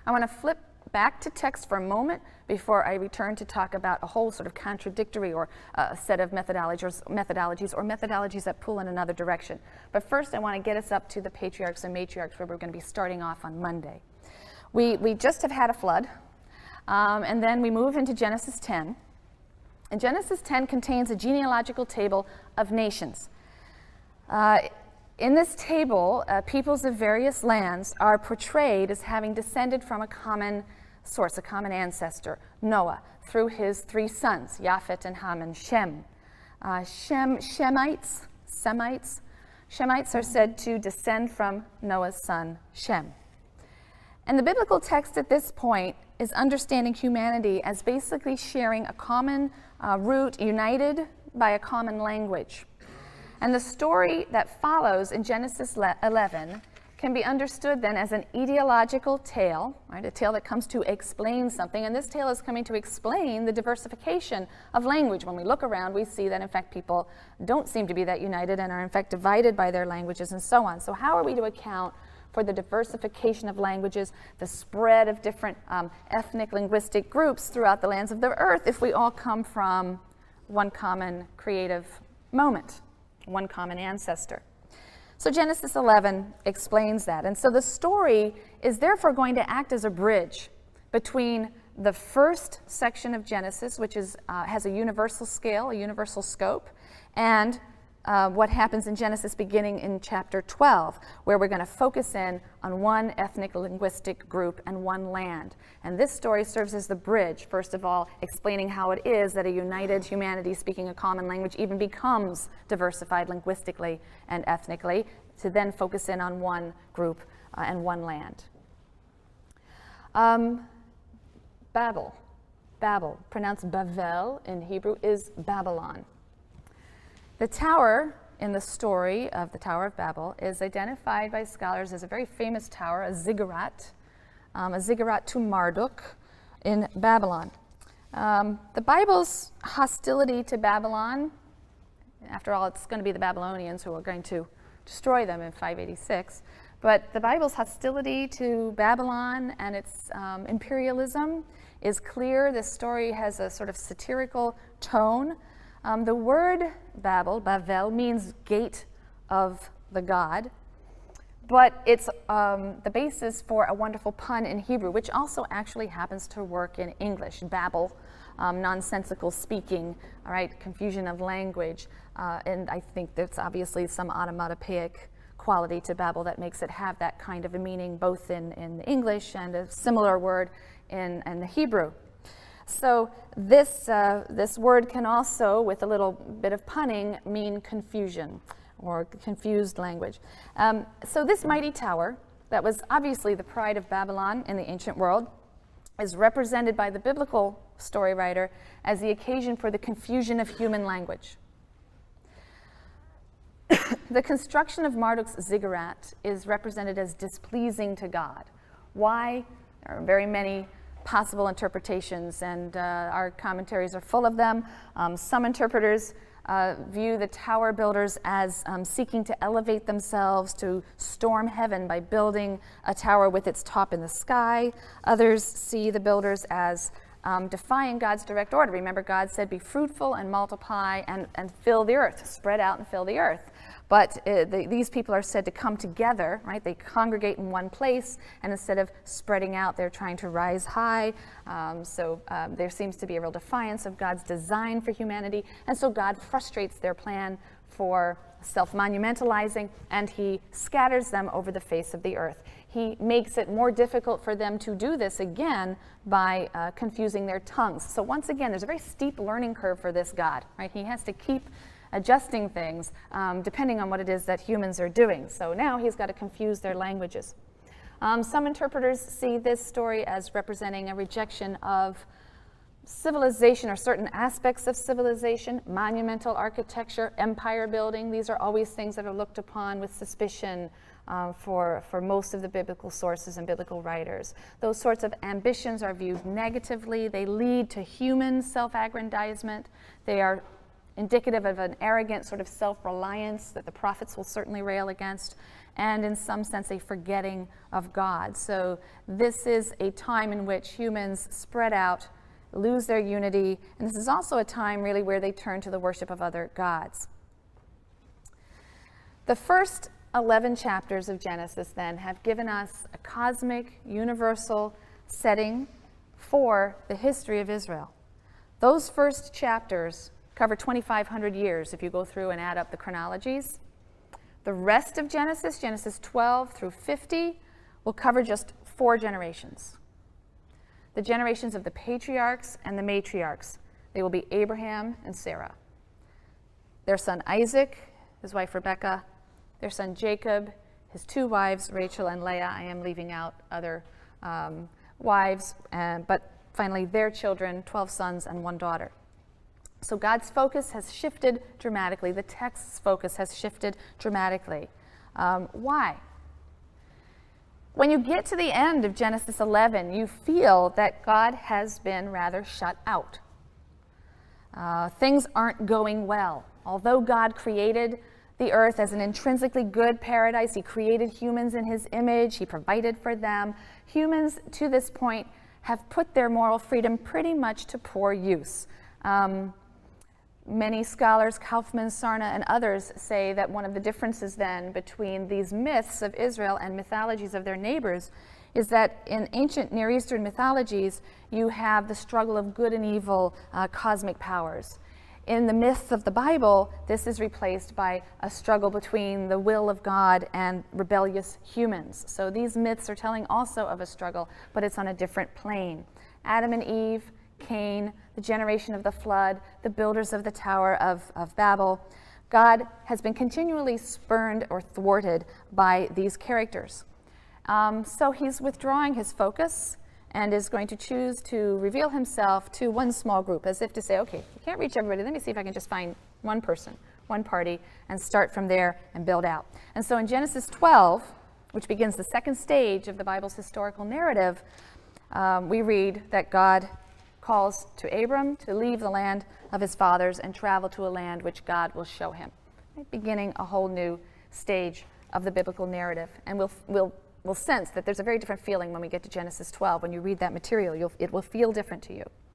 I want to flip back to text for a moment before I return to talk about a whole sort of contradictory or set of methodologies or methodologies that pull in another direction. But first, I want to get us up to the patriarchs and matriarchs where we're going to be starting off on Monday. We just have had a flood, and then we move into Genesis 10. And Genesis 10 contains a genealogical table of nations. In this table, peoples of various lands are portrayed as having descended from a common source, a common ancestor, Noah, through his 3 sons, Japheth and Ham and Shem. Shemites are said to descend from Noah's son, Shem. And the biblical text at this point is understanding humanity as basically sharing a common root, united by a common language. And the story that follows in Genesis 11 can be understood then as an etiological tale, right? A tale that comes to explain something. And this tale is coming to explain the diversification of language. When we look around, we see that, in fact, people don't seem to be that united and are, in fact, divided by their languages and so on. So how are we to account for the diversification of languages, the spread of different ethnic linguistic groups throughout the lands of the earth if we all come from one common creative moment, one common ancestor? So Genesis 11 explains that. And so the story is therefore going to act as a bridge between the first section of Genesis, which is, has a universal scale, a universal scope, and what happens in Genesis beginning in chapter 12, where we're going to focus in on one ethnic linguistic group and one land. And this story serves as the bridge, first of all, explaining how it is that a united humanity speaking a common language even becomes diversified linguistically and ethnically, to then focus in on one group and one land. Babel, pronounced Bavel in Hebrew, is Babylon. The tower in the story of the Tower of Babel is identified by scholars as a very famous tower, a ziggurat to Marduk in Babylon. The Bible's hostility to Babylon, after all, it's going to be the Babylonians who are going to destroy them in 586, but the Bible's hostility to Babylon and its imperialism is clear. This story has a sort of satirical tone. The word Bavel, means gate of the god, but it's the basis for a wonderful pun in Hebrew, which also actually happens to work in English. Babble, nonsensical speaking, all right, confusion of language, and I think there's obviously some onomatopoeic quality to Babel that makes it have that kind of a meaning both in English and a similar word in the Hebrew. So this word can also, with a little bit of punning, mean confusion or confused language. So this mighty tower, that was obviously the pride of Babylon in the ancient world, is represented by the biblical story writer as the occasion for the confusion of human language. The construction of Marduk's ziggurat is represented as displeasing to God. Why? There are very many possible interpretations, and our commentaries are full of them. Some interpreters view the tower builders as seeking to elevate themselves to storm heaven by building a tower with its top in the sky. Others see the builders as defying God's direct order. Remember, God said, be fruitful and multiply and fill the earth, spread out and fill the earth. But these people are said to come together, right? They congregate in one place, and instead of spreading out, they're trying to rise high. So there seems to be a real defiance of God's design for humanity, and so God frustrates their plan for self-monumentalizing, and he scatters them over the face of the earth. He makes it more difficult for them to do this again by confusing their tongues. So once again, there's a very steep learning curve for this God, right? He has to keep adjusting things depending on what it is that humans are doing. So now he's got to confuse their languages. Some interpreters see this story as representing a rejection of civilization or certain aspects of civilization, monumental architecture, empire building. These are always things that are looked upon with suspicion for most of the biblical sources and biblical writers. Those sorts of ambitions are viewed negatively. They lead to human self-aggrandizement. They are indicative of an arrogant sort of self-reliance that the prophets will certainly rail against, and in some sense a forgetting of God. So this is a time in which humans spread out, lose their unity, and this is also a time really where they turn to the worship of other gods. The first 11 chapters of Genesis then have given us a cosmic, universal setting for the history of Israel. Those first chapters cover 2,500 years if you go through and add up the chronologies. The rest of Genesis, Genesis 12 through 50, will cover just 4 generations. The generations of the patriarchs and the matriarchs. They will be Abraham and Sarah. Their son Isaac, his wife Rebekah, their son Jacob, his 2 wives, Rachel and Leah. I am leaving out other wives, but finally their children, 12 sons and 1 daughter. So God's focus has shifted dramatically. The text's focus has shifted dramatically. Why? When you get to the end of Genesis 11, you feel that God has been rather shut out. Things aren't going well. Although God created the earth as an intrinsically good paradise, he created humans in his image, he provided for them. Humans, to this point, have put their moral freedom pretty much to poor use. Many scholars, Kaufman, Sarna, and others say that one of the differences then between these myths of Israel and mythologies of their neighbors is that in ancient Near Eastern mythologies, you have the struggle of good and evil cosmic powers. In the myths of the Bible, this is replaced by a struggle between the will of God and rebellious humans. So these myths are telling also of a struggle, but it's on a different plane. Adam and Eve, Cain, the generation of the flood, the builders of the Tower of Babel. God has been continually spurned or thwarted by these characters. So he's withdrawing his focus and is going to choose to reveal himself to one small group, as if to say, okay, you can't reach everybody, let me see if I can just find one person, one party, and start from there and build out. And so in Genesis 12, which begins the second stage of the Bible's historical narrative, we read that God calls to Abram to leave the land of his fathers and travel to a land which God will show him, right? Beginning a whole new stage of the biblical narrative. And we'll sense that there's a very different feeling when we get to Genesis 12. When you read that material, it will feel different to you.